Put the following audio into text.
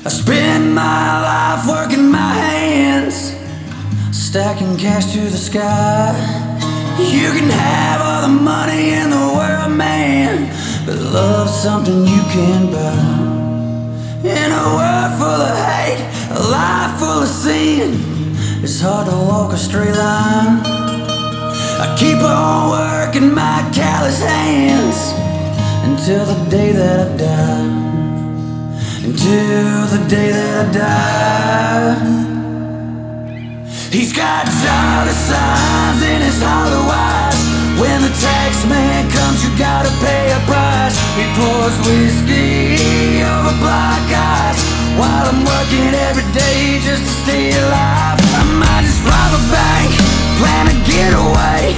I spend my life working my hands, stacking cash to the sky. You can have all the money in the world, man, but love's something you can't buy. In a world full of hate, a life full of sin, it's hard to walk a straight line. I keep on working my callous hands until the day that I die. Until the day that I die. He's got dollar signs in his hollow eyes. When the tax man comes, you gotta pay a price. He pours whiskey over black ice while I'm working every day just to stay alive. I might just rob a bank, plan to get away,